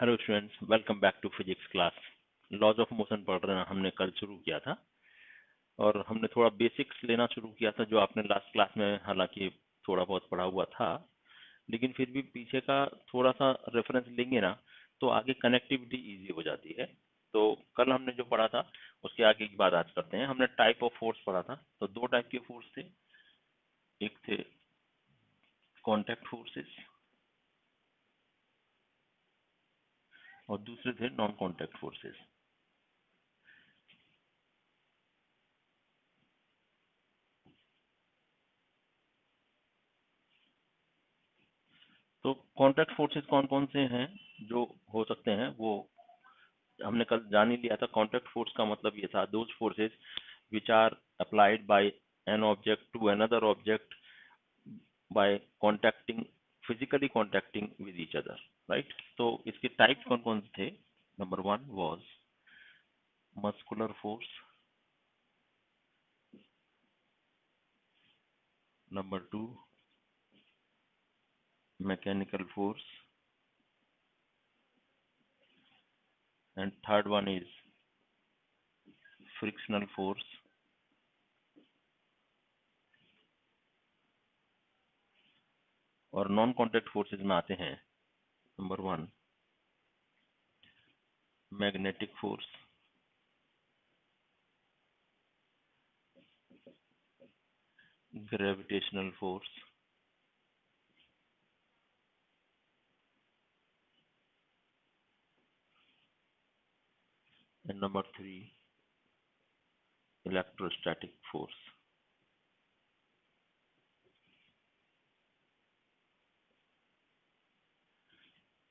Hello students, welcome back to physics class. Laws of motion पढ़ रहे हैं, हमने कल शुरू किया था और हमने थोड़ा बेसिक्स लेना शुरू किया था जो आपने लास्ट क्लास में हालांकि थोड़ा बहुत पढ़ा हुआ था, लेकिन फिर भी पीछे का थोड़ा सा रेफरेंस लेंगे ना तो आगे कनेक्टिविटी इजी हो जाती है। तो कल हमने जो पढ़ा था उसके आगे की बात आज करते हैं। हमने टाइप ऑफ फोर्स पढ़ा था, तो दो टाइप के फोर्स थे। एक थे कॉन्टैक्ट फोर्सेस और दूसरे थे नॉन कॉन्टैक्ट फोर्सेस। तो कॉन्ट्रैक्ट फोर्सेस कौन कौन से हैं जो हो सकते हैं, वो हमने कल जान ही लिया था। कॉन्ट्रैक्ट फोर्स का मतलब ये था, those forces which are applied by an object to another object by contacting, physically contacting with each other, right. तो इसके टाइप्स कौन कौन से थे? Number one was muscular force, number two mechanical force, and third one is frictional force. और non contact forces में आते हैं number one magnetic force, gravitational force, and number three electrostatic force.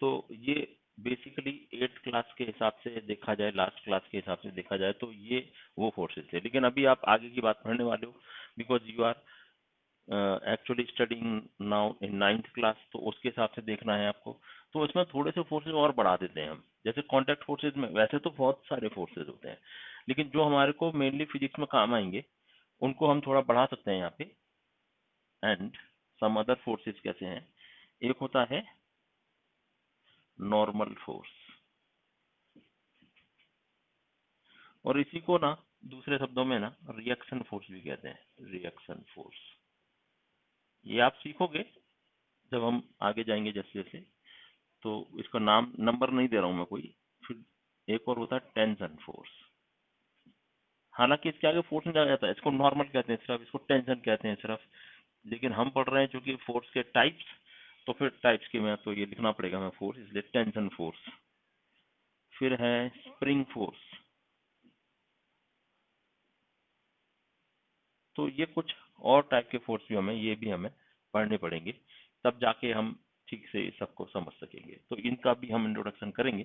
तो ये बेसिकली 8th क्लास के हिसाब से देखा जाए, लास्ट क्लास के हिसाब से देखा जाए तो ये वो फोर्सेस थे। लेकिन अभी आप आगे की बात पढ़ने वाले हो, because you are actually studying now in 9th class, तो उसके हिसाब से देखना है आपको। तो इसमें थोड़े से फोर्सेस और बढ़ा देते हैं हम। जैसे कॉन्टैक्ट फोर्सेस में वैसे तो बहुत सारे फोर्सेस होते हैं, लेकिन जो हमारे को मेनली फिजिक्स में काम आएंगे उनको हम थोड़ा बढ़ा सकते हैं यहाँ पे। एंड सम अदर फोर्सेस कैसे हैं? एक होता है नॉर्मल फोर्स, और इसी को ना दूसरे शब्दों में ना रिएक्शन फोर्स भी कहते हैं। रिएक्शन फोर्स ये आप सीखोगे जब हम आगे जाएंगे जैसे जैसे। तो इसका नाम नंबर नहीं दे रहा हूं मैं कोई। फिर एक और होता है टेंशन फोर्स। हालांकि इसके आगे फोर्स नहीं डाला जाता है, इसको नॉर्मल कहते हैं सिर्फ, इसको टेंशन कहते हैं सिर्फ। लेकिन हम पढ़ रहे हैं चूंकि फोर्स के टाइप्स, तो फिर टाइप्स के में तो ये लिखना पड़ेगा हमें फोर्स, इसलिए टेंशन फोर्स। फिर है स्प्रिंग फोर्स। तो ये कुछ और टाइप के फोर्स भी हमें, ये भी हमें पढ़ने पड़ेंगे, तब जाके हम ठीक से इस सबको समझ सकेंगे। तो इनका भी हम इंट्रोडक्शन करेंगे।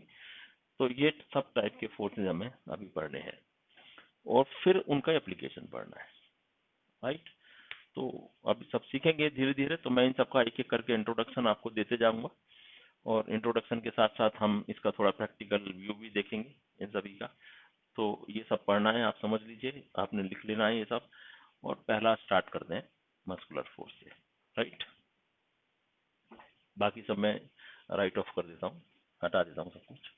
तो ये सब टाइप के फोर्सेज हमें अभी पढ़ने हैं और फिर उनका एप्लीकेशन पढ़ना है, राइट। तो अभी सब सीखेंगे धीरे धीरे, तो मैं इन सबका एक एक करके इंट्रोडक्शन आपको देते जाऊंगा, और इंट्रोडक्शन के साथ साथ हम इसका थोड़ा प्रैक्टिकल व्यू भी देखेंगे इन सभी का। तो ये सब पढ़ना है, आप समझ लीजिए, आपने लिख लेना है ये सब। और पहला स्टार्ट करते हैं मस्कुलर फोर्स से, राइट। बाकी सब मैं राइट ऑफ कर देता हूँ, हटा देता हूँ सब कुछ।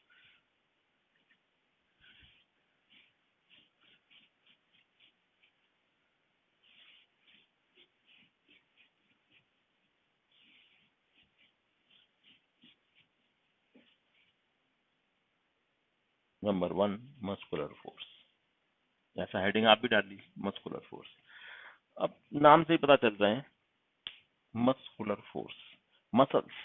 नंबर वन मस्कुलर फोर्स, ऐसा हेडिंग आप भी डाल दी, मस्कुलर फोर्स। अब नाम से ही पता चल रहा है मस्कुलर फोर्स, मसल्स।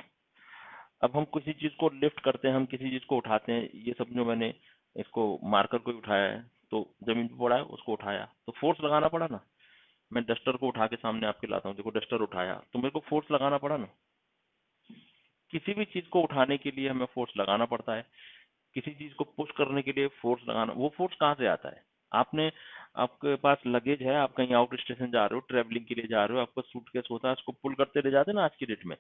अब हम किसी चीज को लिफ्ट करते हैं, हम किसी चीज को उठाते हैं, ये सब जो मैंने इसको मार्कर को ही उठाया है, तो जमीन पे पड़ा है उसको उठाया तो फोर्स लगाना पड़ा ना। मैं डस्टर को उठा के सामने आपके लाता हूँ, देखो डस्टर उठाया तो मेरे को फोर्स लगाना पड़ा ना। किसी भी चीज को उठाने के लिए हमें फोर्स लगाना पड़ता है, किसी चीज को पुश करने के लिए फोर्स लगाना। वो फोर्स कहाँ से आता है? आपने, आपके पास लगेज है, आप कहीं आउट स्टेशन जा रहे हो, ट्रेवलिंग के लिए जा रहे हो, आपका सूटकेस होता है, उसको पुल करते ले जाते हैं ना आज की डेट में,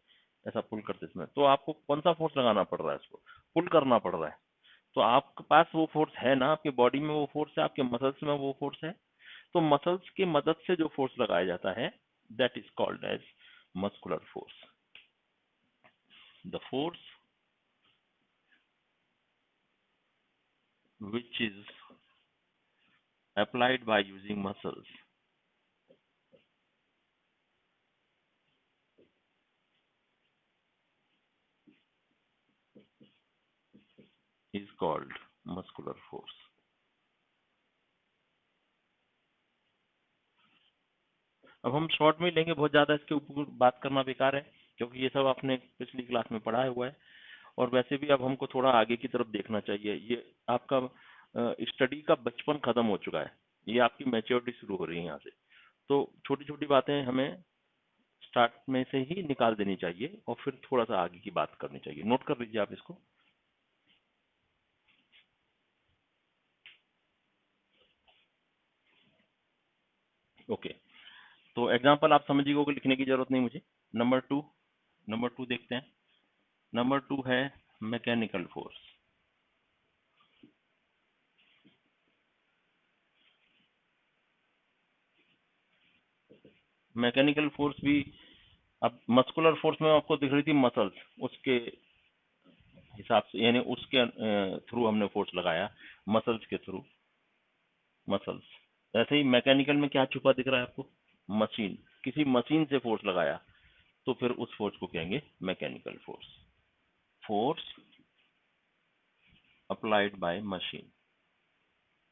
ऐसा पुल करते समय तो आपको कौन सा फोर्स लगाना पड़ रहा है? उसको पुल करना पड़ रहा है। तो आपके पास वो फोर्स है ना, आपके बॉडी में वो फोर्स है, आपके मसल्स में वो फोर्स है। तो मसल्स की मदद से जो फोर्स लगाया जाता है, that is called as muscular force. The force which is applied by using muscles is called muscular force. अब हम शॉर्ट में लेंगे, बहुत ज्यादा इसके ऊपर बात करना बेकार है, क्योंकि ये सब आपने पिछली क्लास में पढ़ा हुआ है। और वैसे भी अब हमको थोड़ा आगे की तरफ देखना चाहिए। ये आपका स्टडी का बचपन खत्म हो चुका है, ये आपकी मैच्योरिटी शुरू हो रही है यहाँ से। तो छोटी छोटी बातें हमें स्टार्ट में से ही निकाल देनी चाहिए और फिर थोड़ा सा आगे की बात करनी चाहिए। नोट कर लीजिए आप इसको। ओके, तो एग्जाम्पल आप समझ गए होंगे, लिखने की जरूरत नहीं मुझे। नंबर टू देखते हैं। नंबर टू है मैकेनिकल फोर्स। मैकेनिकल फोर्स भी, अब मस्कुलर फोर्स में आपको दिख रही थी मसल्स, उसके हिसाब से, यानी उसके थ्रू हमने फोर्स लगाया, मसल्स के थ्रू, मसल्स। ऐसे ही मैकेनिकल में क्या छुपा दिख रहा है आपको? मशीन, किसी मशीन से फोर्स लगाया तो फिर उस फोर्स को कहेंगे mechanical force. Force applied by machine,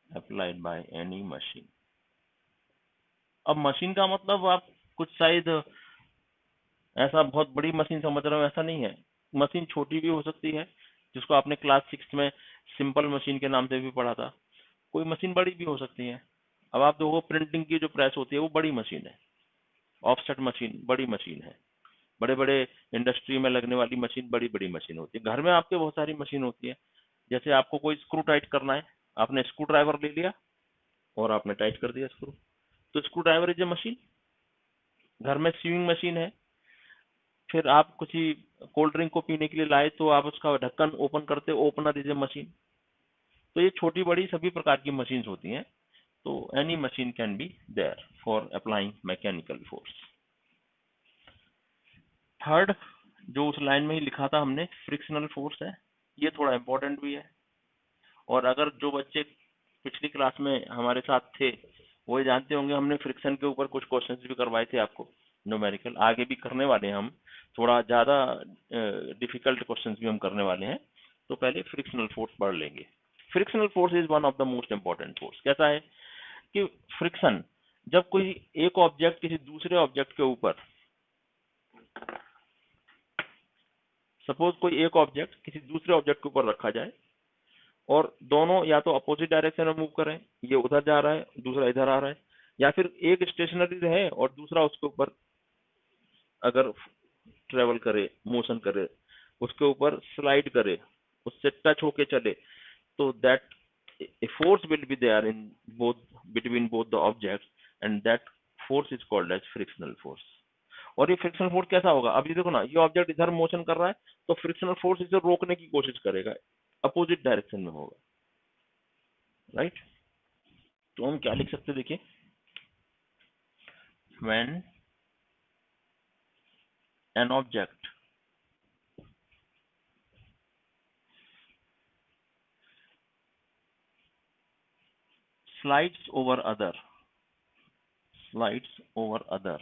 applied by any machine. अब मशीन का मतलब आप कुछ शायद ऐसा बहुत बड़ी मशीन समझ रहे हो, ऐसा नहीं है। मशीन छोटी भी हो सकती है, जिसको आपने क्लास 6 में सिंपल मशीन के नाम से भी पढ़ा था। कोई मशीन बड़ी भी हो सकती है। अब आप देखो, प्रिंटिंग की जो प्रेस होती है वो बड़ी मशीन है, ऑफसेट मशीन बड़ी मशीन है। बड़े बड़े इंडस्ट्री में लगने वाली मशीन बड़ी बड़ी मशीन होती है। घर में आपके बहुत सारी मशीन होती है। जैसे आपको कोई स्क्रू टाइट करना है, आपने स्क्रू ड्राइवर ले लिया और आपने टाइट कर दिया स्क्रू, तो screw driver is a machine. घर में सीविंग मशीन है। फिर आप कुछ ही कोल्ड ड्रिंक को पीने के लिए लाए तो आप उसका ढक्कन ओपन करते, ओपनर इज ए मशीन। तो ये छोटी बड़ी सभी प्रकार की मशीन्स होती हैं। तो any machine can be there for applying mechanical force. Third, जो उस लाइन में ही लिखा था हमने, फ्रिक्शनल फोर्स है। ये थोड़ा इंपॉर्टेंट भी है। और अगर जो बच्चे पिछली क्लास में हमारे साथ थे वो ये जानते होंगे, हमने फ्रिक्शन के ऊपर कुछ क्वेश्चंस भी करवाए थे आपको, न्यूमेरिकल। आगे भी करने वाले हैं हम, थोड़ा ज्यादा डिफिकल्ट क्वेश्चंस भी हम करने वाले हैं। तो पहले फ्रिक्शनल फोर्स पढ़ लेंगे। Frictional force is one of the most important force. कैसा है कि फ्रिक्शन, जब कोई एक ऑब्जेक्ट किसी दूसरे ऑब्जेक्ट के ऊपर, सपोज कोई एक ऑब्जेक्ट किसी दूसरे ऑब्जेक्ट के ऊपर रखा जाए और दोनों या तो अपोजिट डायरेक्शन में मूव कर रहे हैं, ये उधर जा रहा है दूसरा इधर आ रहा है, या फिर एक स्टेशनरी है और दूसरा उसके ऊपर अगर ट्रेवल करे, मोशन करे, उसके ऊपर स्लाइड करे, उससे टच होके चले, तो that a force will be there in both, between both the objects, and that force is called as frictional force. और ये फ्रिक्शनल फोर्स कैसा होगा? अब ये देखो ना, ये ऑब्जेक्ट इधर मोशन कर रहा है तो फ्रिक्शनल फोर्स इसे रोकने की कोशिश करेगा, अपोजिट डायरेक्शन में होगा, राइट? तो हम क्या लिख सकते हैं, देखिए, when an object slides over other, slides over other,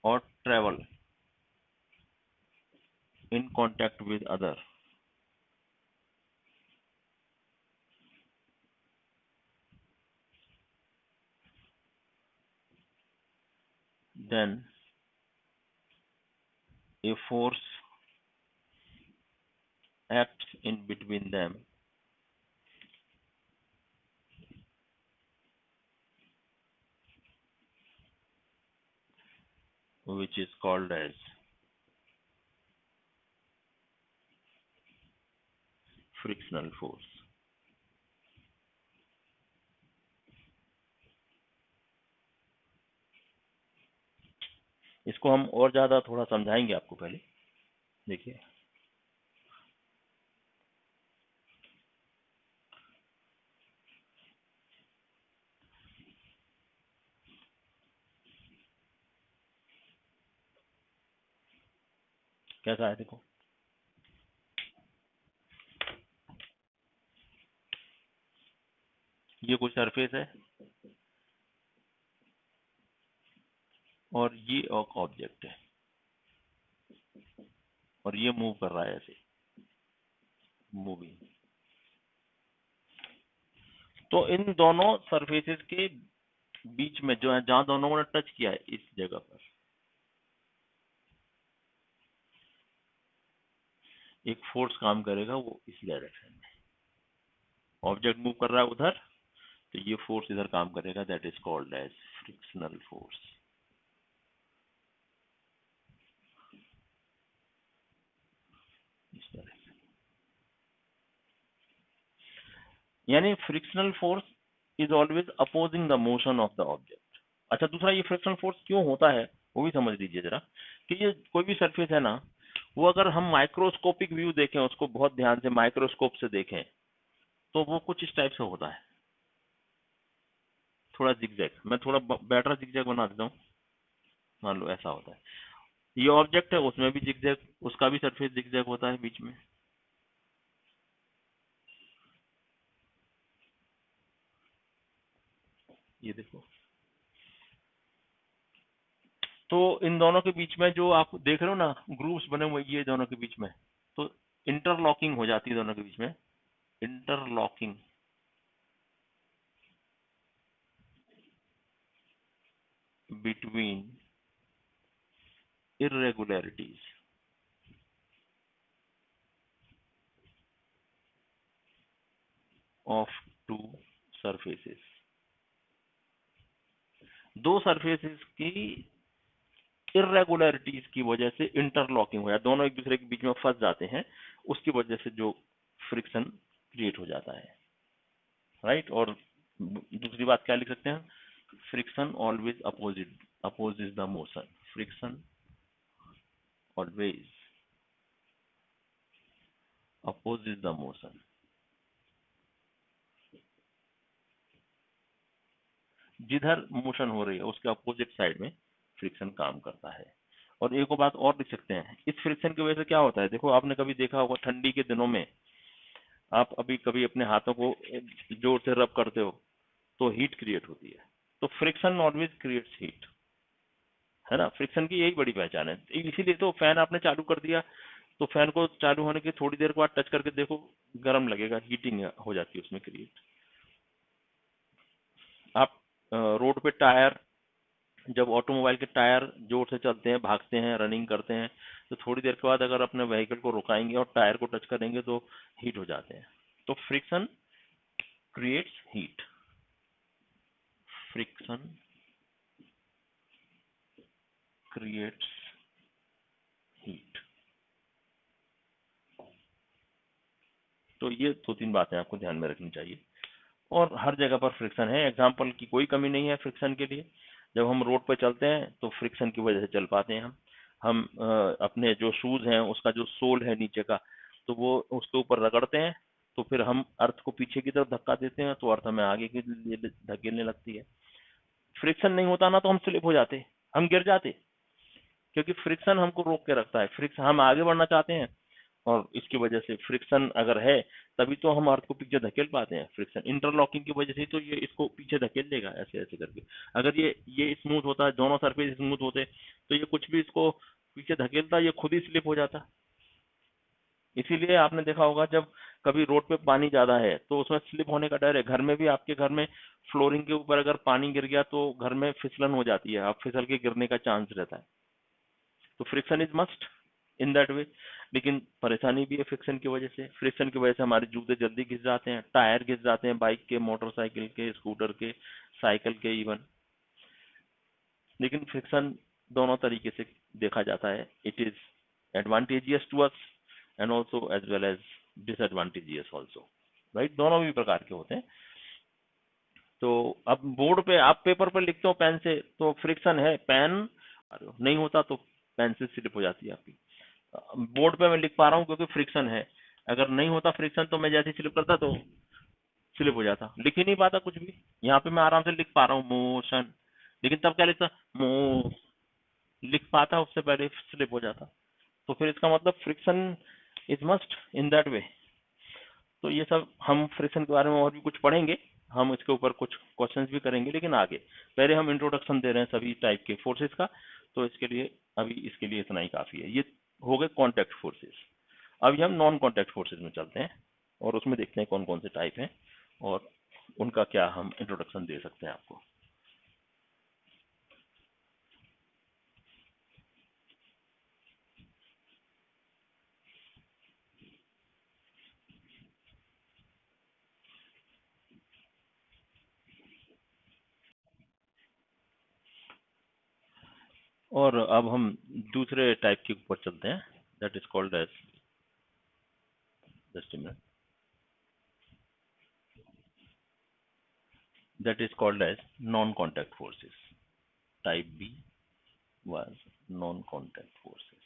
or travel in contact with other, then a force acts in between them which is called as frictional force. इसको हम और ज्यादा थोड़ा समझाएंगे आपको। पहले देखिए, कैसा है, देखो, ये कोई सरफेस है और ये एक ऑब्जेक्ट है और ये मूव कर रहा है ऐसे, मूविंग। तो इन दोनों सरफेसेस के बीच में जो है, जहां दोनों ने टच किया है, इस जगह पर एक फोर्स काम करेगा, वो इस डायरेक्शन में। ऑब्जेक्ट मूव कर रहा है उधर, तो ये फोर्स इधर काम करेगा, that is called as frictional force. इस तरह से, यानी frictional force is always opposing the motion of the object. अच्छा, दूसरा ये फ्रिक्शनल फोर्स क्यों होता है वो भी समझ लीजिए जरा, कि ये कोई भी सरफेस है ना, वो अगर हम माइक्रोस्कोपिक व्यू देखें, उसको बहुत ध्यान से माइक्रोस्कोप से देखें, तो वो कुछ इस टाइप से होता है, थोड़ा जिगजैग। मैं थोड़ा बेटर जिगजैग बना देता हूँ। मान लो ऐसा होता है, ये ऑब्जेक्ट है, उसमें भी जिगजैग, उसका भी सरफेस जिगजैग होता है बीच में। ये देखो, तो इन दोनों के बीच में जो आप देख रहे हो ना, ग्रूव्स बने हुए ये दोनों के बीच में, तो इंटरलॉकिंग हो जाती है दोनों के बीच में, interlocking between irregularities of two surfaces। दो सरफेसेस की इरेगुलरिटीज की वजह से इंटरलॉकिंग हो जाती, दोनों एक दूसरे के बीच में फंस जाते हैं, उसकी वजह से जो फ्रिक्शन क्रिएट हो जाता है, राइट। और दूसरी बात क्या लिख सकते हैं, friction always opposite the motion, friction always opposite the motion. जिधर मोशन हो रही है उसके अपोजिट साइड में फ्रिक्शन काम करता है। और एक और बात और लिख सकते हैं, इस फ्रिक्शन की वजह से क्या होता है, देखो आपने कभी देखा होगा ठंडी के दिनों में, आप अभी कभी अपने हाथों को जोर से रब करते हो तो हीट क्रिएट होती है, तो फ्रिक्शन ऑलवेज क्रिएट्स हीट, है ना। फ्रिक्शन की यही बड़ी पहचान है, इसीलिए तो फैन आपने चालू कर दिया, तो फैन को चालू होने के थोड़ी देर के बाद टच करके देखो, गर्म लगेगा, हीटिंग हो जाती है उसमें क्रिएट। आप रोड पे टायर, जब ऑटोमोबाइल के टायर जोर से चलते हैं, भागते हैं, रनिंग करते हैं, तो थोड़ी देर के बाद अगर अपने व्हीकल को रुकाएंगे और टायर को टच करेंगे तो हीट हो जाते हैं। तो friction creates heat, friction creates heat. तो ये दो तीन बातें आपको ध्यान में रखनी चाहिए, और हर जगह पर फ्रिक्शन है, एग्जाम्पल की कोई कमी नहीं है फ्रिक्शन के लिए। जब हम रोड पर चलते हैं तो फ्रिक्शन की वजह से चल पाते हैं हम अपने जो शूज हैं उसका जो सोल है नीचे का, तो वो उसके ऊपर रगड़ते हैं, तो फिर हम अर्थ को पीछे की तरफ धक्का देते हैं, तो अर्थ हमें आगे की लिए धकेलने लगती है। फ्रिक्शन नहीं होता ना तो हम स्लिप हो जाते, हम गिर जाते, क्योंकि फ्रिक्शन हमको रोक के रखता है। फ्रिक्शन, हम आगे बढ़ना चाहते हैं और इसकी वजह से फ्रिक्शन अगर है तभी तो हम अर्थ को पीछे धकेल पाते हैं। फ्रिक्शन इंटरलॉकिंग की वजह से तो ये इसको पीछे धकेल देगा ऐसे ऐसे करके। अगर ये स्मूथ होता, दोनों सरफेस स्मूथ होते, तो ये कुछ भी इसको पीछे धकेलता, ये खुद ही स्लिप हो जाता। इसीलिए आपने देखा होगा जब कभी रोड पे पानी ज्यादा है तो उसमें स्लिप होने का डर है। घर में भी, आपके घर में फ्लोरिंग के ऊपर अगर पानी गिर गया तो घर में फिसलन हो जाती है, आप फिसल के गिरने का चांस रहता है। तो friction is must in that way. लेकिन परेशानी भी है फ्रिक्शन की वजह से, फ्रिक्शन की वजह से हमारे जूते जल्दी घिस जाते हैं, टायर घिस जाते हैं, बाइक के, मोटरसाइकिल के, स्कूटर के, साइकिल के इवन। लेकिन फ्रिक्शन दोनों तरीके से देखा जाता है, it is advantageous to us and also as well as disadvantageous also, right. दोनों भी प्रकार के होते हैं। तो अब बोर्ड पे आप पेपर पर लिखते हो पेन से तो फ्रिक्शन है, पेन नहीं होता तो पेन से स्लिप हो जाती है आपकी। बोर्ड पे मैं लिख पा रहा हूँ क्योंकि फ्रिक्शन है, अगर नहीं होता फ्रिक्शन तो मैं जैसे स्लिप करता तो स्लिप हो जाता, लिख ही नहीं पाता कुछ भी। यहाँ पे मैं आराम से लिख पा रहा हूँ मोशन, लेकिन तब क्या लिखता, मो, लिख पाता, उससे पहले स्लिप हो जाता। तो फिर इसका मतलब friction is must in that way. तो ये सब हम फ्रिक्शन के बारे में और भी कुछ पढ़ेंगे, हम इसके ऊपर कुछ क्वेश्चंस भी करेंगे, लेकिन आगे पहले हम इंट्रोडक्शन दे रहे हैं सभी टाइप के फोर्सेस का, तो इसके लिए अभी इसके लिए इतना ही काफी है। ये हो गए कॉन्टैक्ट फोर्सेस। अभी हम नॉन कॉन्टैक्ट फोर्सेस में चलते हैं और उसमें देखते हैं कौन कौन से टाइप हैं और उनका क्या हम इंट्रोडक्शन दे सकते हैं आपको। और अब हम दूसरे टाइप के ऊपर चलते हैं, that is called as, just a minute, that is called as non-contact forces. Type B was non-contact forces.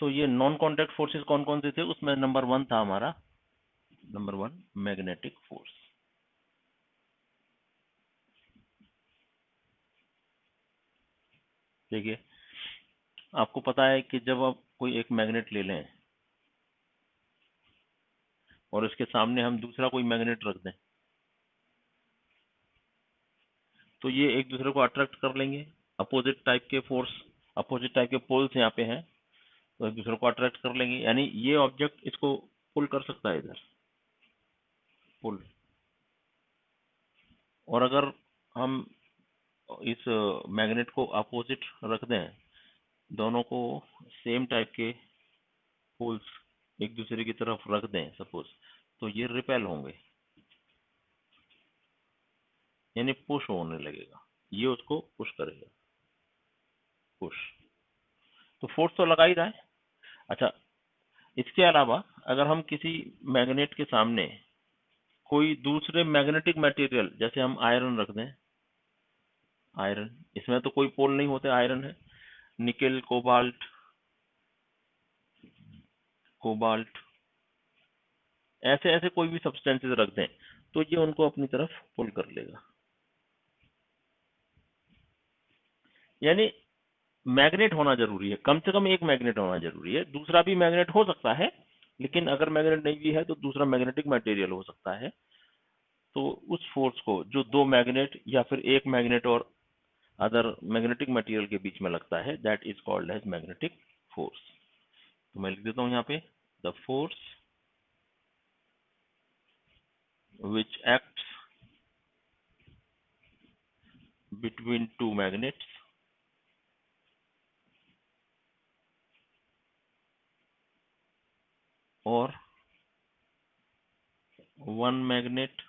तो ये नॉन कॉन्टैक्ट फोर्सेस कौन कौन से थे, उसमें नंबर 1 था हमारा, नंबर 1 मैग्नेटिक फोर्स। देखिए, आपको पता है कि जब आप कोई एक मैग्नेट ले लें और उसके सामने हम दूसरा कोई मैग्नेट रख दें, तो ये एक दूसरे को अट्रैक्ट कर लेंगे। अपोजिट टाइप के फोर्स, अपोजिट टाइप के पोल्स यहाँ पे हैं, तो एक दूसरे को अट्रैक्ट कर लेंगे, यानी ये ऑब्जेक्ट इसको पुल कर सकता है इधर, पुल। और अगर हम इस मैग्नेट को अपोजिट रख दें, दोनों को सेम टाइप के पोल्स एक दूसरे की तरफ रख दें सपोज, तो ये रिपेल होंगे, यानी पुश होने लगेगा, ये उसको पुश करेगा, पुश। तो फोर्स तो लगा ही रहा है। अच्छा, इसके अलावा अगर हम किसी मैग्नेट के सामने कोई दूसरे मैग्नेटिक मटेरियल, जैसे हम आयरन रख दें, आयरन, इसमें तो कोई पोल नहीं होते, आयरन है, निकेल, कोबाल्ट, कोबाल्ट, ऐसे ऐसे कोई भी सब्सटेंसेस रख दें, तो ये उनको अपनी तरफ पुल कर लेगा। यानी मैग्नेट होना जरूरी है, कम से कम एक मैग्नेट होना जरूरी है, दूसरा भी मैग्नेट हो सकता है, लेकिन अगर मैग्नेट नहीं भी है तो दूसरा मैग्नेटिक मटेरियल हो सकता है। तो उस फोर्स को जो दो मैग्नेट या फिर एक मैग्नेट और अदर मैग्नेटिक मटेरियल के बीच में लगता है, that is called as magnetic force. तो मैं लिख देता हूं यहाँ पे, the force which acts between two magnets और one magnet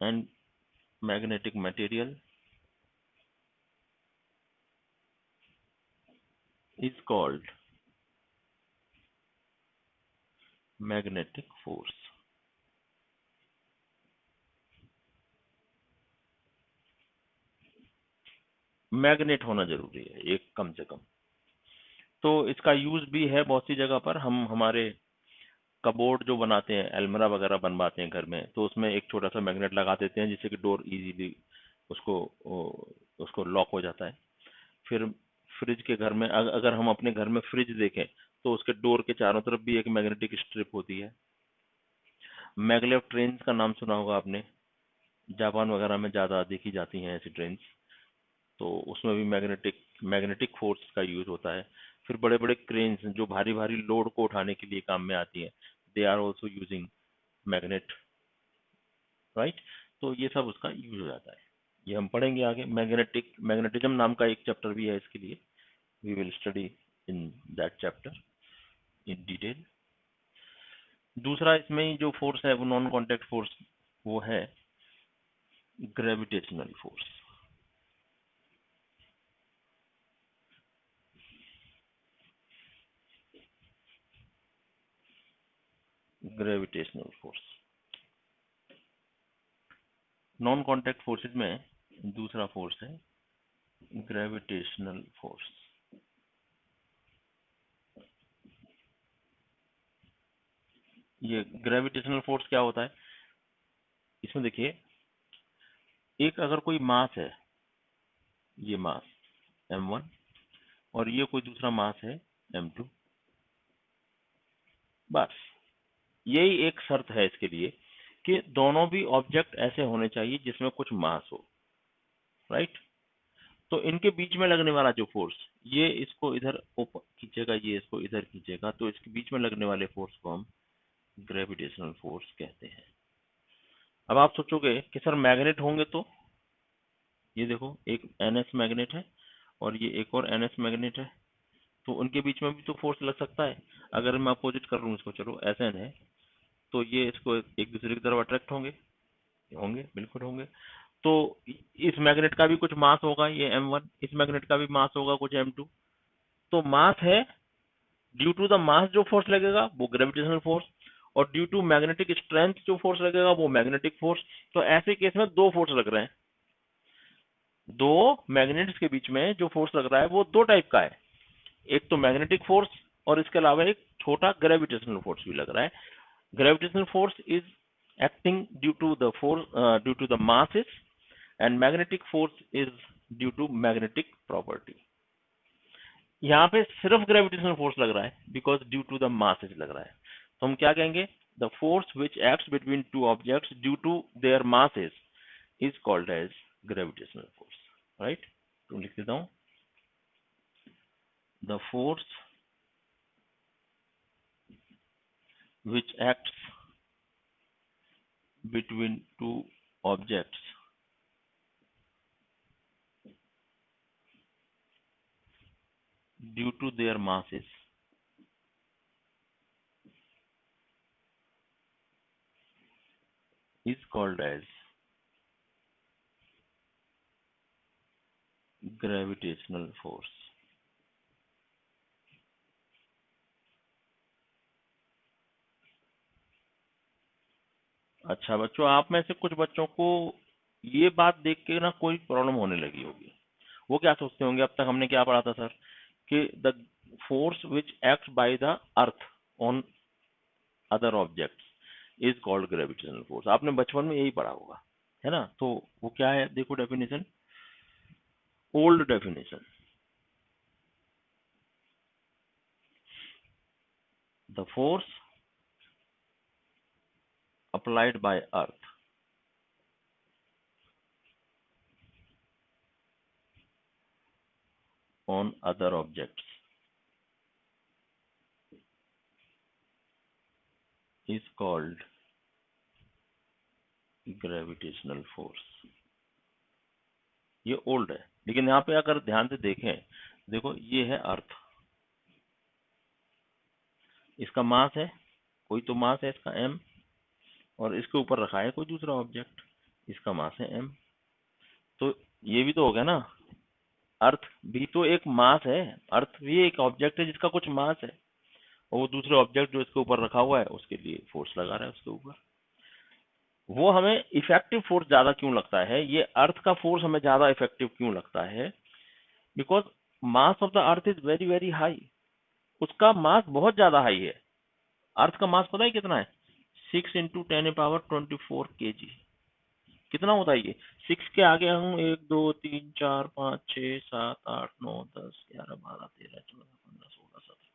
and magnetic material is called magnetic force. Magnet होना जरूरी है एक, कम से कम। तो इसका यूज भी है बहुत सी जगह पर। हम हमारे कबोर्ड जो बनाते हैं, अलमीरा वगैरह बनवाते हैं घर में, तो उसमें एक छोटा सा मैग्नेट लगा देते हैं जिससे कि डोर इजीली उसको उसको लॉक हो जाता है। फिर फ्रिज के घर में अगर हम अपने घर में फ्रिज देखें, तो उसके डोर के चारों तरफ भी एक मैग्नेटिक स्ट्रिप होती है। मैगलेव ट्रेन का नाम सुना होगा आपने, जापान वगैरह में ज्यादा देखी जाती हैं ऐसी ट्रेन, तो उसमें भी मैग्नेटिक मैग्नेटिक फोर्स का यूज होता है। फिर बड़े बड़े क्रेन्स जो भारी भारी लोड को उठाने के लिए काम में आती हैं, they are also using magnet, right. तो ये सब उसका यूज हो जाता है, ये हम पढ़ेंगे आगे। मैग्नेटिज्म नाम का एक चैप्टर भी है इसके लिए, we will study in that chapter in detail. दूसरा इसमें ही जो फोर्स है वो नॉन कॉन्टेक्ट फोर्स, वो है gravitational force. Gravitational force non contact forces में दूसरा फोर्स है ग्रेविटेशनल फोर्स। ये ग्रेविटेशनल फोर्स क्या होता है, इसमें देखिए, एक अगर कोई मास है, ये मास m1, और ये कोई दूसरा मास है m2। बस यही एक शर्त है इसके लिए कि दोनों भी ऑब्जेक्ट ऐसे होने चाहिए जिसमें कुछ मास हो, राइट। तो इनके बीच में लगने वाला जो फोर्स, ये इसको इधर ऊपर खींचेगा, ये इसको इधर खींचेगा, तो इसके बीच में लगने वाले फोर्स को हम ग्रेविटेशनल फोर्स कहते हैं। अब आप सोचोगे कि सर मैग्नेट होंगे तो, ये देखो एक NS मैग्नेट है और ये एक और NS मैग्नेट है, तो उनके बीच में भी तो फोर्स लग सकता है। अगर मैं अपोजिट कर लूँ इसको, चलो SN है, तो ये इसको एक दूसरे की तरफ अट्रैक्ट होंगे, होंगे बिल्कुल होंगे। तो इस मैग्नेट का भी कुछ मास होगा, ये m1, इस मैग्नेट का भी मास होगा कुछ m2। तो मास है, ड्यू टू द मास जो फोर्स लगेगा वो ग्रेविटेशनल फोर्स, और ड्यू टू मैग्नेटिक स्ट्रेंथ जो फोर्स लगेगा वो मैग्नेटिक फोर्स। तो ऐसे केस में दो फोर्स लग रहे हैं, दो मैग्नेट्स के बीच में जो फोर्स लग रहा है वो दो टाइप का है, एक तो मैग्नेटिक फोर्स और इसके अलावा एक छोटा ग्रेविटेशनल फोर्स भी लग रहा है। Gravitational force is acting due to the force due to the masses, and magnetic force is due to magnetic property। यहाँ पे सिर्फ ग्रेविटेशनल फोर्स लग रहा है because due to the masses लग रहा है, तो हम क्या कहेंगे, the force which acts between two objects due to their masses is called as gravitational force, right. तो लिख देता हूं, the force which acts between two objects due to their masses is called as gravitational force। अच्छा बच्चों, आप में से कुछ बच्चों को ये बात देख के ना कोई प्रॉब्लम होने लगी होगी। वो क्या सोचते होंगे, अब तक हमने क्या पढ़ा था सर, कि the force which act by the earth on other objects is called gravitational force. आपने बचपन में यही पढ़ा होगा, है ना। तो वो क्या है, देखो definition, old definition, the force applied by earth on other objects is called gravitational force। ये ओल्ड है, लेकिन यहाँ पे अगर ध्यान से देखें, देखो ये है अर्थ, इसका मास है, कोई तो मास है इसका m, और इसके ऊपर रखा है कोई दूसरा ऑब्जेक्ट, इसका मास है m। तो ये भी तो हो गया ना, अर्थ भी तो एक मास है, अर्थ भी एक ऑब्जेक्ट है जिसका कुछ मास है, और वो दूसरे ऑब्जेक्ट जो इसके ऊपर रखा हुआ है उसके लिए फोर्स लगा रहा है उसके ऊपर। वो हमें इफेक्टिव फोर्स ज्यादा क्यों लगता है, ये अर्थ का फोर्स हमें ज्यादा इफेक्टिव क्यों लगता है, because mass of the earth is very very high. उसका मास बहुत ज्यादा हाई है। अर्थ का मास पता है कितना है, 6 × 10⁻24 kg। कितना होता है ये, 6 के आगे हम 1 2 3 4 5 6 7 8 9 10 11 12 13 14 15 16 17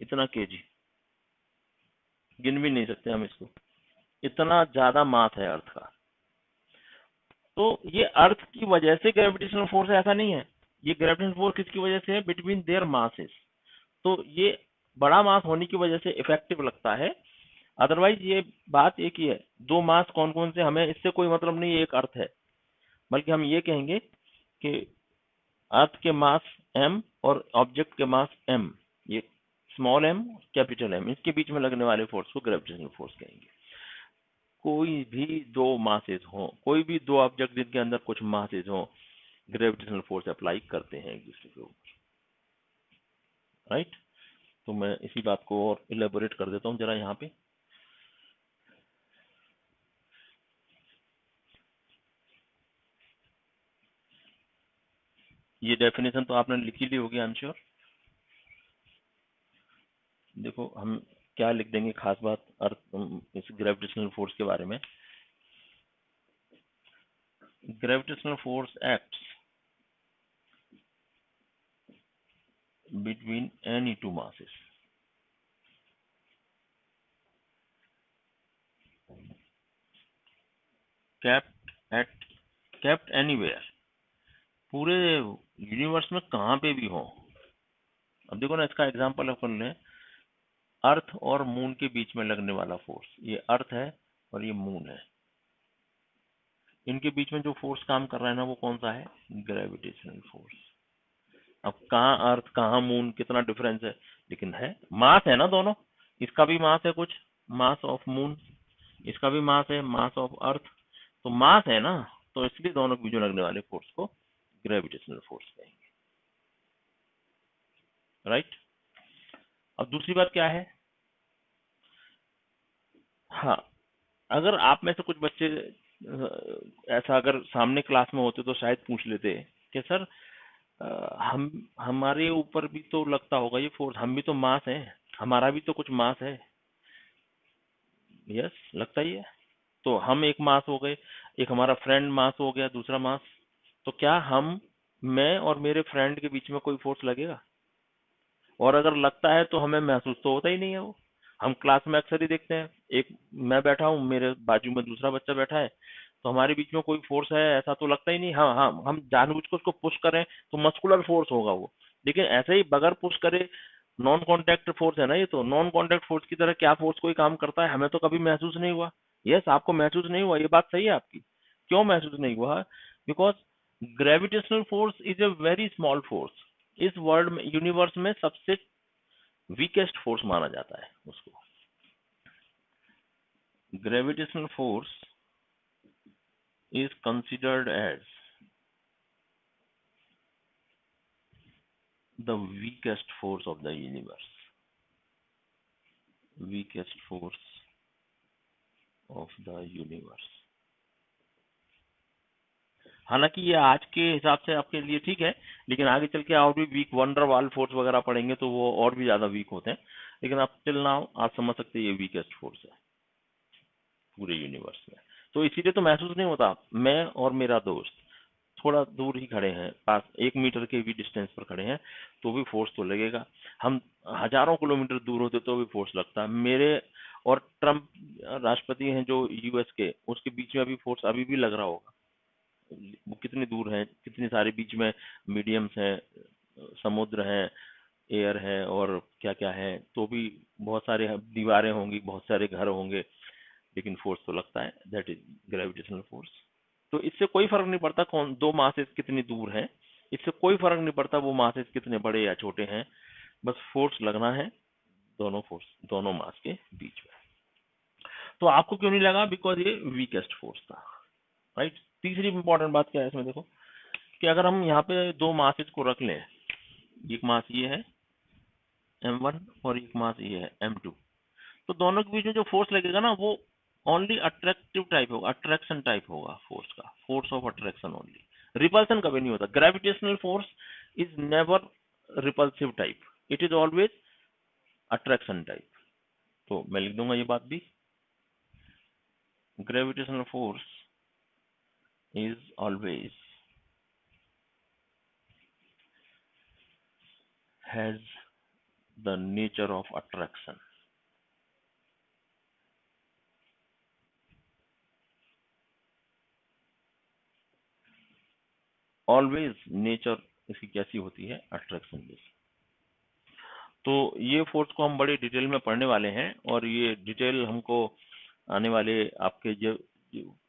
इतना केजी, गिन भी नहीं सकते हम इसको, इतना ज्यादा मास है अर्थ का। तो ये अर्थ की वजह से ग्रेविटेशनल फोर्स है ऐसा नहीं है, ये ग्रेविटेशनल फोर्स किसकी वजह से है, बिटवीन देयर मासेस। तो ये बड़ा मास होने की वजह से इफेक्टिव लगता है, अदरवाइज ये बात एक ही है। दो मास कौन कौन से, हमें इससे कोई मतलब नहीं, एक अर्थ है। बल्कि हम ये कहेंगे कि अर्थ के मास m और ऑब्जेक्ट के मास m, ये स्मॉल m कैपिटल M, इसके बीच में लगने वाले फोर्स को ग्रेविटेशनल फोर्स कहेंगे। कोई भी दो मासेस हो, कोई भी दो ऑब्जेक्ट जिनके अंदर कुछ मासेस हो, ग्रेविटेशनल फोर्स अप्लाई करते हैं एक दूसरे के ऊपर, राइट। तो मैं इसी बात को और इलेबोरेट कर देता हूँ जरा यहाँ पे। ये डेफिनेशन तो आपने लिखी ली होगी आई एम श्योर। देखो हम क्या लिख देंगे खास बात अर्थ इस ग्रेविटेशनल फोर्स के बारे में। Gravitational force acts between any two masses kept anywhere, पूरे यूनिवर्स में कहाँ पे भी हो। अब देखो ना, इसका एग्जांपल अपन लें, अर्थ और मून के बीच में लगने वाला फोर्स, ये अर्थ है और ये मून है, इनके बीच में जो फोर्स काम कर रहा है ना, वो कौन सा है? Gravitational force. अब कहाँ अर्थ कहाँ मून, कितना डिफरेंस है, लेकिन है, मास है ना दोनों। इसका भी मास है कुछ, मास ऑफ मून, इसका भी मास है, मास ऑफ अर्थ, तो मास है ना, तो इसलिए दोनों के बीच में लगने वाले फोर्स को ग्रेविटेशनल फोर्स कहेंगे। राइट। अब दूसरी बात क्या है, हाँ, अगर आप में से कुछ बच्चे ऐसा अगर सामने क्लास में होते तो शायद पूछ लेते कि सर हम हमारे ऊपर भी तो लगता होगा ये फोर्स, हम भी तो मास है, हमारा भी तो कुछ मास है। यस, लगता ही है। तो हम एक मास हो गए, एक हमारा फ्रेंड मास हो गया, दूसरा मास। तो क्या हम, मैं और मेरे फ्रेंड के बीच में कोई फोर्स लगेगा? और अगर लगता है तो हमें महसूस तो होता ही नहीं है वो। हम क्लास में अक्सर ही देखते हैं, एक मैं बैठा हूँ, मेरे बाजू में दूसरा बच्चा बैठा है, तो हमारे बीच में कोई फोर्स है ऐसा तो लगता ही नहीं। हाँ हाँ, हम जानबूझ के उसको पुश करें तो मस्कुलर फोर्स होगा वो, लेकिन ऐसे ही बगैर पुश करे, नॉन कांटेक्ट फोर्स है ना ये, तो नॉन कांटेक्ट फोर्स की तरह क्या फोर्स कोई काम करता है, हमें तो कभी महसूस नहीं हुआ। यस, आपको महसूस नहीं हुआ, ये बात सही है आपकी। क्यों महसूस नहीं हुआ? Because gravitational force is a very small force, इस वर्ल्ड में, यूनिवर्स में सबसे वीकेस्ट फोर्स माना जाता है उसको। Gravitational force is considered as the weakest force of the universe, weakest force of the universe. हालांकि ये आज के हिसाब से आपके लिए ठीक है, लेकिन आगे चल के और भी वीक वंडर वाल फोर्स वगैरह पढ़ेंगे तो वो और भी ज्यादा वीक होते हैं, लेकिन आप टिल नाउ आप समझ सकते हैं ये वीकेस्ट फोर्स है पूरे यूनिवर्स में। तो इसीलिए तो महसूस नहीं होता। मैं और मेरा दोस्त थोड़ा दूर ही खड़े हैं, पास 1 मीटर के भी डिस्टेंस पर खड़े हैं, तो भी फोर्स तो लगेगा। हम हजारों किलोमीटर दूर होते तो भी फोर्स लगता है। मेरे और ट्रम्प राष्ट्रपति हैं जो यूएस के, उसके बीच में अभी फोर्स अभी भी लग रहा होगा। वो कितनी दूर है, कितनी सारे बीच में मीडियम्स हैं, समुद्र है, एयर है और क्या क्या है, तो भी बहुत सारे दीवारें होंगी, बहुत सारे घर होंगे, लेकिन फोर्स तो लगता है। That is gravitational force. तो इससे कोई फर्क नहीं पड़ता कौन दो मासेस कितनी दूर हैं, इससे कोई फर्क नहीं पड़ता वो मासेस कितने बड़े या छोटे हैं, बस फोर्स लगना है दोनों मास के बीच में। तो आपको क्यों नहीं लगा? बिकॉज ये वीकेस्ट फोर्स था। राइट। तीसरी इंपॉर्टेंट बात क्या है इसमें, देखो कि अगर हम यहाँ पे दो मासेस को रख लें, एक मास ये है m1 और एक मास ये है m2, तो दोनों के बीच में जो फोर्स लगेगा ना, वो ओनली अट्रैक्टिव टाइप होगा, अट्रैक्शन टाइप होगा फोर्स का, force of attraction only. Repulsion कभी नहीं होता। Gravitational force is never repulsive type, it is always attraction type. तो मैं लिख दूंगा ये बात भी, gravitational force is always has the nature of attraction. Always nature इसकी कैसी होती है? Attraction based. तो ये फोर्स को हम बड़े डिटेल में पढ़ने वाले हैं, और ये डिटेल हमको आने वाले आपके जो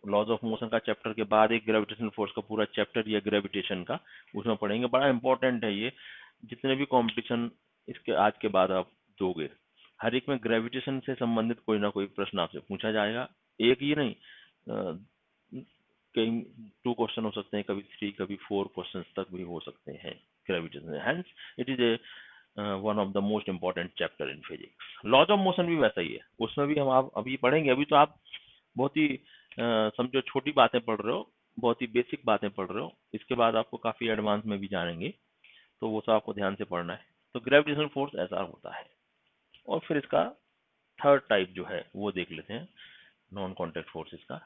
लॉज ऑफ मोशन का चैप्टर के बाद एक ग्रेविटेशनल फोर्स का पूरा चैप्टर ये ग्रेविटेशन का, उसमें पढ़ेंगे। बड़ा इंपॉर्टेंट है ये। जितने भी कंपटीशन इसके आज के बाद आप दोगे, हर एक में ग्रेविटेशन से संबंधित कोई ना कोई प्रश्न आपसे पूछा जाएगा। एक ही नहीं, कई 2 क्वेश्चन हो सकते हैं, कभी 3, कभी 4 क्वेश्चन तक भी हो सकते हैं gravitation. Hence it is a one of the most important chapter in physics. Laws of motion भी वैसा ही है, उसमें भी हम आप अभी पढ़ेंगे। अभी तो आप बहुत ही समझो छोटी बातें पढ़ रहे हो, बहुत ही बेसिक बातें पढ़ रहे हो, इसके बाद आपको काफी एडवांस में भी जानेंगे, तो वो सब आपको ध्यान से पढ़ना है। तो ग्रेविटेशनल फोर्स ऐसा होता है। और फिर इसका थर्ड टाइप जो है वो देख लेते हैं, नॉन कॉन्टैक्ट फोर्सेस का।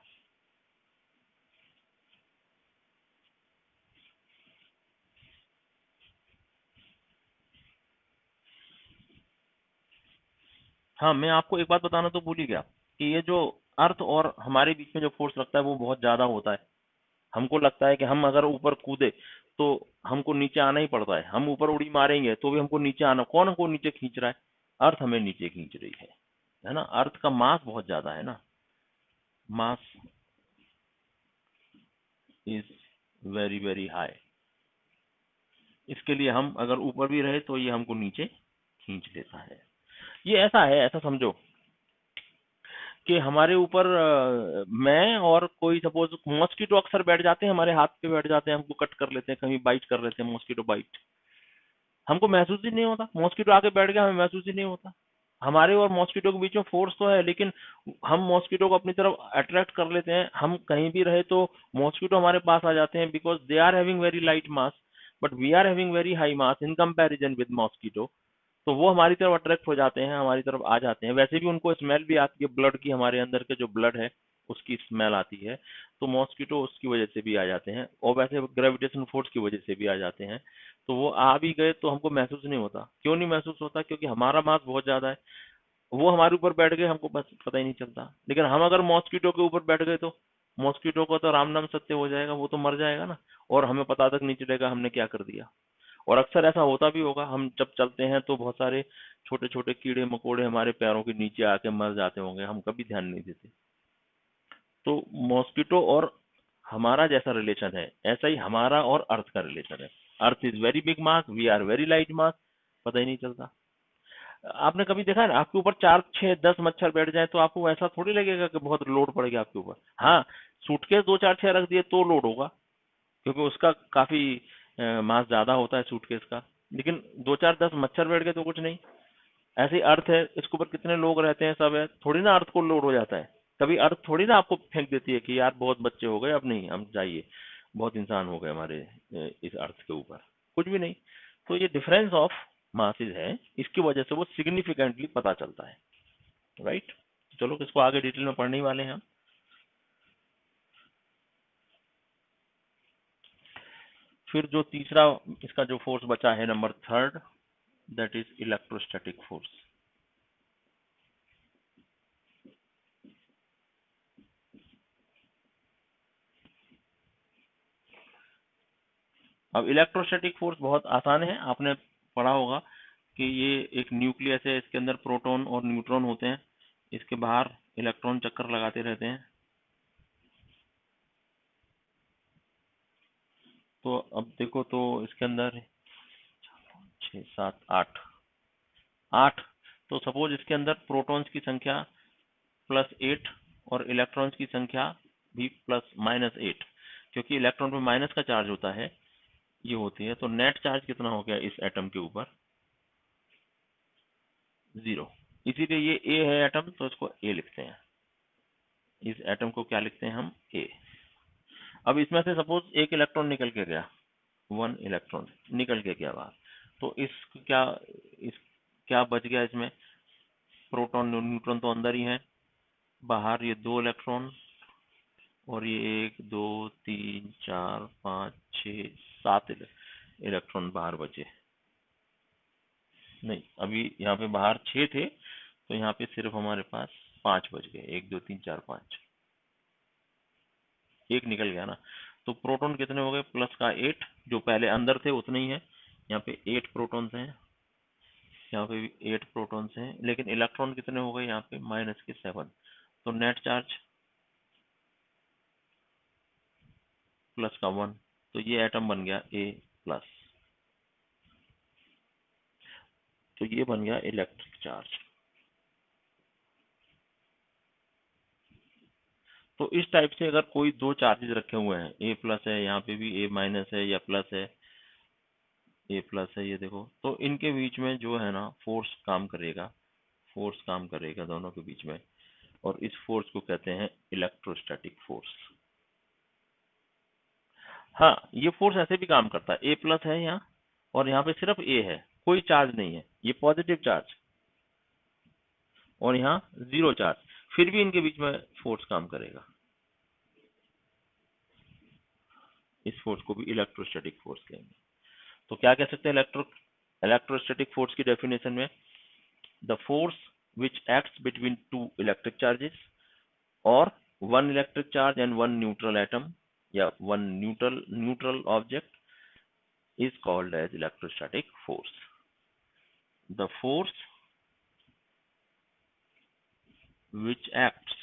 हाँ, मैं आपको एक बात बताना तो भूल ही गया कि ये जो अर्थ और हमारे बीच में जो फोर्स लगता है वो बहुत ज्यादा होता है। हमको लगता है कि हम अगर ऊपर कूदे तो हमको नीचे आना ही पड़ता है, हम ऊपर उड़ी मारेंगे तो भी हमको नीचे आना, कौन हमको नीचे खींच रहा है? अर्थ हमें नीचे खींच रही है ना। अर्थ का मास बहुत ज्यादा है ना, mass is very very high. इसके लिए हम अगर ऊपर भी रहे तो ये हमको नीचे खींच लेता है। ये ऐसा है, ऐसा समझो कि हमारे ऊपर मैं और कोई सपोज मॉस्किटो अक्सर बैठ जाते हैं, हमारे हाथ पे बैठ जाते हैं, हमको कट कर लेते हैं, कहीं बाइट कर लेते हैं, मॉस्किटो बाइट, हमको महसूस ही नहीं होता। मॉस्किटो आके बैठ गया, हमें महसूस ही नहीं होता। हमारे और मॉस्किटो के बीच में फोर्स तो है, लेकिन हम मॉस्किटो को अपनी तरफ अट्रैक्ट कर लेते हैं। हम कहीं भी रहे तो मॉस्किटो हमारे पास आ जाते हैं, because they are having very light mass, but we are having very high mass in comparison with mosquito. तो वो हमारी तरफ अट्रैक्ट हो जाते हैं, हमारी तरफ आ जाते हैं। वैसे भी उनको स्मेल भी आती है ब्लड की, हमारे अंदर के जो ब्लड है उसकी स्मेल आती है, तो मॉस्किटो उसकी वजह से भी आ जाते हैं, और वैसे ग्रेविटेशन फोर्स की वजह से भी आ जाते हैं। तो वो आ भी गए तो हमको महसूस नहीं होता। क्यों नहीं महसूस होता? क्योंकि हमारा मास बहुत ज्यादा है। वो हमारे ऊपर बैठ गए, हमको बस पता ही नहीं चलता। लेकिन हम अगर मॉस्किटो के ऊपर बैठ गए तो मॉस्किटो को तो राम नाम सत्य हो जाएगा, वो तो मर जाएगा ना, और हमें पता तक नहीं चलेगा हमने क्या कर दिया। और अक्सर ऐसा होता भी होगा, हम जब चलते हैं तो बहुत सारे छोटे छोटे कीड़े मकोड़े हमारे पैरों के नीचे आके मर जाते होंगे, हम कभी ध्यान नहीं देते। तो मॉस्किटो और हमारा जैसा रिलेशन है, ऐसा ही हमारा और अर्थ का रिलेशन है। Earth is very big mass, we are very light mass, पता ही नहीं चलता। आपने कभी देखा है ना, आपके ऊपर 4 6 10 मच्छर बैठ जाए तो आपको ऐसा थोड़ी लगेगा कि बहुत लोड पड़ गया आपके ऊपर। हाँ, सूटकेस 2 4 6 रख दिए तो लोड होगा, क्योंकि उसका काफी मास ज्यादा होता है सूटकेस का। लेकिन 2 4 10 मच्छर बैठ गए तो कुछ नहीं। ऐसे ही अर्थ है, इसके ऊपर कितने लोग रहते हैं, सब है, थोड़ी ना अर्थ को लोड हो जाता है। कभी अर्थ थोड़ी ना आपको फेंक देती है कि यार बहुत बच्चे हो गए, अब नहीं, हम जाइए, बहुत इंसान हो गए हमारे इस अर्थ के ऊपर, कुछ भी नहीं। तो ये डिफरेंस ऑफ मासेस है, इसकी वजह से वो सिग्निफिकेंटली पता चलता है, राइट। चलो इसको आगे डिटेल में पढ़ने ही वाले हैं हम। फिर जो तीसरा इसका जो फोर्स बचा है, number third, that is electrostatic force. अब इलेक्ट्रोस्टैटिक फोर्स बहुत आसान है, आपने पढ़ा होगा कि ये एक न्यूक्लियस है, इसके अंदर प्रोटॉन और न्यूट्रॉन होते हैं, इसके बाहर इलेक्ट्रॉन चक्कर लगाते रहते हैं। तो अब देखो, तो इसके अंदर 6 7 8 8, तो सपोज इसके अंदर प्रोटॉन्स की संख्या +8 और इलेक्ट्रॉन्स की संख्या भी +-8, क्योंकि इलेक्ट्रॉन पे माइनस का चार्ज होता है, ये होती है। तो नेट चार्ज कितना हो गया इस एटम के ऊपर? 0। इसीलिए ये ए है एटम, तो इसको ए लिखते हैं। इस एटम को क्या लिखते हैं हम? ए। अब इसमें से सपोज एक इलेक्ट्रॉन निकल के गया, 1 इलेक्ट्रॉन निकल के गया बाहर, तो इस क्या बच गया इसमें? प्रोटॉन न्यूट्रॉन तो अंदर ही है, बाहर ये 2 इलेक्ट्रॉन, और ये 1 2 3 4 5 6 7 इलेक्ट्रॉन बाहर बचे। नहीं, अभी यहाँ पे बाहर 6 थे, तो यहाँ पे सिर्फ हमारे पास 5 बच गए, 1 2 3 4 5, एक निकल गया ना। तो प्रोटॉन कितने हो गए? प्लस का 8, जो पहले अंदर थे उतने ही है। यहाँ पे 8 प्रोटॉन्स हैं, यहाँ पे भी 8 प्रोटॉन्स हैं, लेकिन इलेक्ट्रॉन कितने हो गए यहाँ पे? माइनस के 7। तो नेट चार्ज प्लस का 1, तो ये एटम बन गया ए प्लस, तो ये बन गया इलेक्ट्रिक चार्ज। तो इस टाइप से अगर कोई दो चार्जेस रखे हुए हैं, ए प्लस है, यहाँ पे भी ए माइनस है या प्लस है, ए प्लस है, ये देखो, तो इनके बीच में जो है ना फोर्स काम करेगा, फोर्स काम करेगा दोनों के बीच में, और इस फोर्स को कहते हैं इलेक्ट्रोस्टैटिक फोर्स। हाँ, ये फोर्स ऐसे भी काम करता है, ए प्लस है यहाँ, और यहाँ पे सिर्फ ए है, कोई चार्ज नहीं है, ये पॉजिटिव चार्ज, और यहाँ 0 चार्ज, फिर भी इनके बीच में फोर्स काम करेगा। इस फोर्स को भी इलेक्ट्रोस्टैटिक फोर्स कहेंगे। तो क्या कह सकते हैं इलेक्ट्रोस्टैटिक फोर्स की डेफिनेशन में? The force which acts between to electric charges और one electric charge and one neutral atom या one neutral object is called as electrostatic force. The force which acts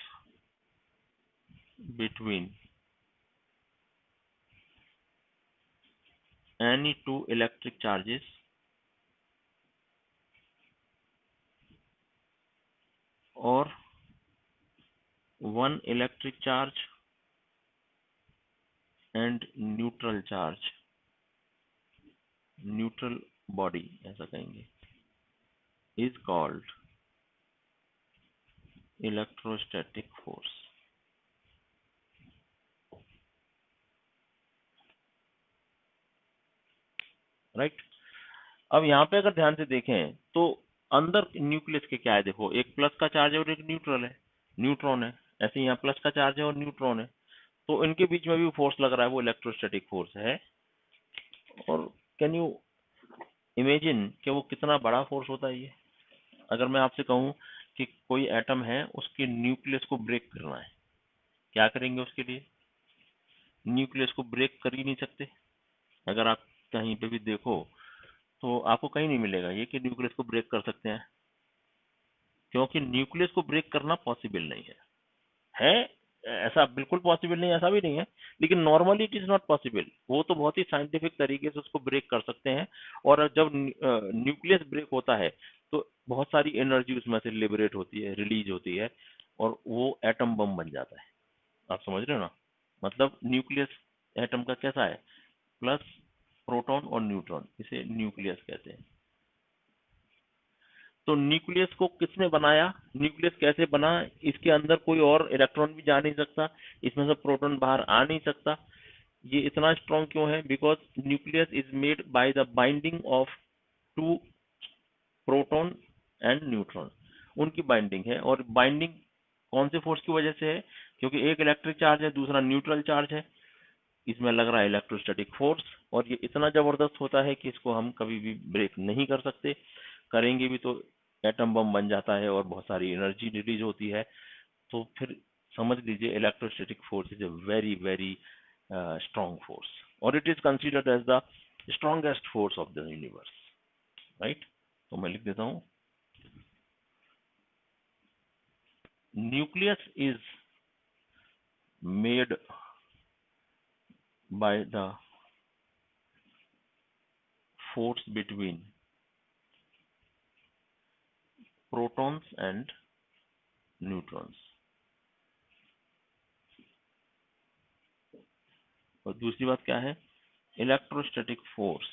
between any two electric charges or one electric charge and neutral body ऐसा कहेंगे, is called electrostatic force. Right? अब यहाँ पे अगर ध्यान से देखें तो अंदर न्यूक्लियस के क्या है, देखो एक प्लस का चार्ज है और एक न्यूट्रॉन है। ऐसे यहाँ प्लस का चार्ज है और न्यूट्रॉन है, तो इनके बीच में भी फोर्स लग रहा है, वो इलेक्ट्रोस्टैटिक फोर्स है। और कैन यू इमेजिन कि वो कितना बड़ा फोर्स होता है ये? अगर मैं आपसे कहूँ कि कोई एटम है, उसके न्यूक्लियस को ब्रेक करना है, क्या करेंगे उसके लिए? न्यूक्लियस को ब्रेक कर ही नहीं सकते। अगर आप कहीं पे भी देखो तो आपको कहीं नहीं मिलेगा ये कि न्यूक्लियस को ब्रेक कर सकते हैं, क्योंकि न्यूक्लियस को ब्रेक करना पॉसिबल नहीं है। ऐसा बिल्कुल पॉसिबल नहीं, ऐसा भी नहीं है, लेकिन normally it is not possible. वो तो बहुत ही साइंटिफिक तरीके से उसको ब्रेक कर सकते हैं, और जब न्यूक्लियस ब्रेक होता है तो बहुत सारी एनर्जी उसमें से लिबरेट होती है, रिलीज होती है, और वो एटम बम बन जाता है। आप समझ रहे हो ना? मतलब न्यूक्लियस एटम का कैसा है, प्लस प्रोटॉन और न्यूट्रॉन, इसे न्यूक्लियस कहते हैं। तो न्यूक्लियस को किसने बनाया, न्यूक्लियस कैसे बना? इसके अंदर कोई और इलेक्ट्रॉन भी जा नहीं सकता, इसमें से प्रोटॉन बाहर आ नहीं सकता। ये इतना स्ट्रॉन्ग क्यों है? Because nucleus is made by the binding of two proton and neutron, उनकी बाइंडिंग है। और बाइंडिंग कौन से फोर्स की वजह से है? क्योंकि एक इलेक्ट्रिक चार्ज है, दूसरा न्यूट्रल चार्ज है, इसमें लग रहा है इलेक्ट्रोस्टैटिक फोर्स। और ये इतना जबरदस्त होता है कि इसको हम कभी भी ब्रेक नहीं कर सकते, करेंगे भी तो एटम बम बन जाता है और बहुत सारी एनर्जी रिलीज होती है। तो फिर समझ लीजिए electrostatic force is a very very strong force, और it is considered as the strongest force of the universe. Right? तो मैं लिख देता हूं, nucleus is made by the force between protons and neutrons। और दूसरी बात क्या है? Electrostatic force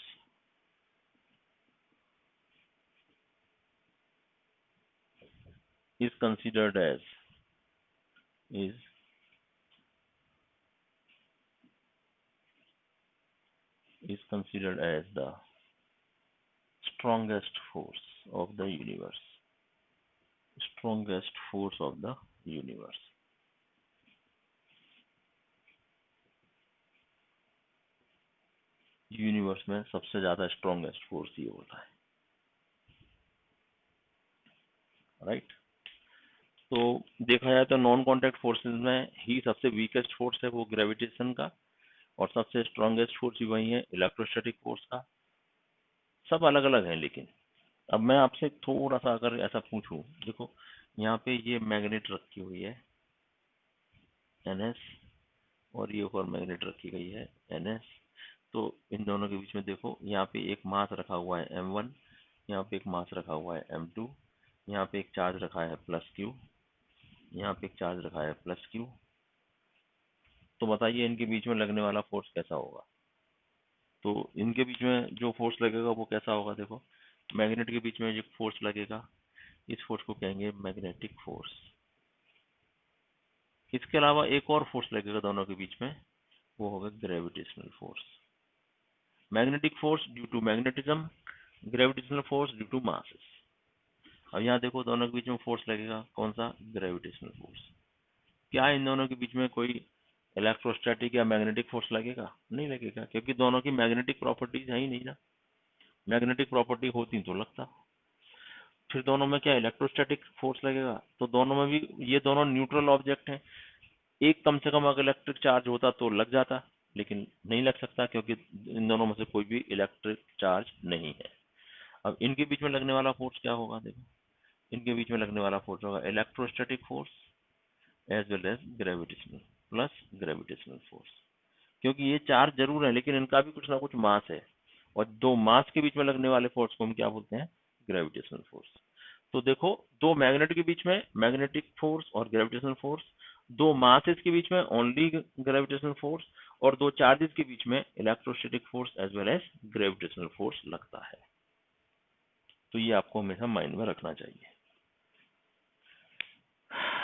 is considered as is is considered as the strongest force of the universe, strongest force of the universe। Universe में सबसे ज्यादा strongest force ये होता है। राइट? तो देखा जाए तो नॉन कांटेक्ट फोर्सेस में ही सबसे वीकेस्ट फोर्स है वो ग्रेविटेशन का, और सबसे स्ट्रॉन्गेस्ट फोर्स भी वही है इलेक्ट्रोस्टैटिक फोर्स का। सब अलग अलग है, लेकिन अब मैं आपसे थोड़ा सा अगर ऐसा पूछूं, देखो यहाँ पे ये मैग्नेट रखी हुई है NS, और ये ऊपर मैग्नेट रखी गई है NS। तो इन दोनों के बीच में देखो यहाँ पे एक मास रखा हुआ है M1, यहाँ पे एक मास रखा हुआ है M2, यहाँ पे एक चार्ज रखा है +Q, यहाँ पे एक चार्ज रखा है +Q। तो बताइए इनके बीच में लगने वाला फोर्स कैसा होगा? तो इनके बीच में जो फोर्स लगेगा वो कैसा होगा? देखो मैग्नेट के बीच में जो फोर्स लगेगा, इस फोर्स को कहेंगे मैग्नेटिक फोर्स। इसके अलावा एक और फोर्स लगेगा दोनों के बीच में, वो होगा gravitational force. Magnetic force due to magnetism, gravitational force due to masses. अब यहाँ देखो दोनों के बीच में फोर्स लगेगा, कौन सा? Gravitational force. क्या इन दोनों के बीच में कोई इलेक्ट्रोस्टैटिक या मैग्नेटिक फोर्स लगेगा? नहीं लगेगा, क्योंकि दोनों की मैग्नेटिक प्रॉपर्टीज है ही नहीं ना। मैग्नेटिक प्रॉपर्टी होती तो लगता। फिर दोनों में क्या इलेक्ट्रोस्टैटिक फोर्स लगेगा? तो दोनों में भी, ये दोनों न्यूट्रल ऑब्जेक्ट हैं, एक कम से कम अगर इलेक्ट्रिक चार्ज होता तो लग जाता, लेकिन नहीं लग सकता क्योंकि इन दोनों में से कोई भी इलेक्ट्रिक चार्ज नहीं है। अब इनके बीच में लगने वाला फोर्स क्या होगा? देखो, इनके बीच में लगने वाला फोर्स होगा electrostatic force as well as gravitational, plus gravitational force. क्योंकि ये चार्ज जरूर है लेकिन इनका भी कुछ ना कुछ मास है, और दो मास के बीच में लगने वाले फोर्स को हम क्या बोलते हैं? Gravitational force. तो देखो, दो मैग्नेट के बीच में मैग्नेटिक फोर्स और ग्रेविटेशनल फोर्स, दो मासेस के बीच में ओनली ग्रेविटेशनल फोर्स, और दो चार्जेस के बीच में electrostatic force as well as gravitational force लगता है। तो ये आपको हमेशा माइंड में रखना चाहिए,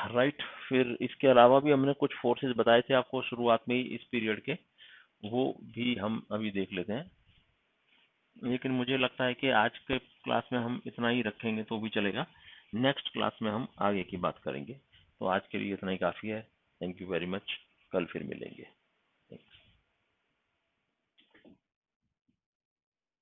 राइट। फिर इसके अलावा भी हमने कुछ फोर्सेस बताए थे आपको शुरुआत में ही इस पीरियड के, वो भी हम अभी देख लेते हैं। लेकिन मुझे लगता है कि आज के क्लास में हम इतना ही रखेंगे तो भी चलेगा, नेक्स्ट क्लास में हम आगे की बात करेंगे। तो आज के लिए इतना ही काफ़ी है। थैंक यू वेरी मच, कल फिर मिलेंगे। Thanks.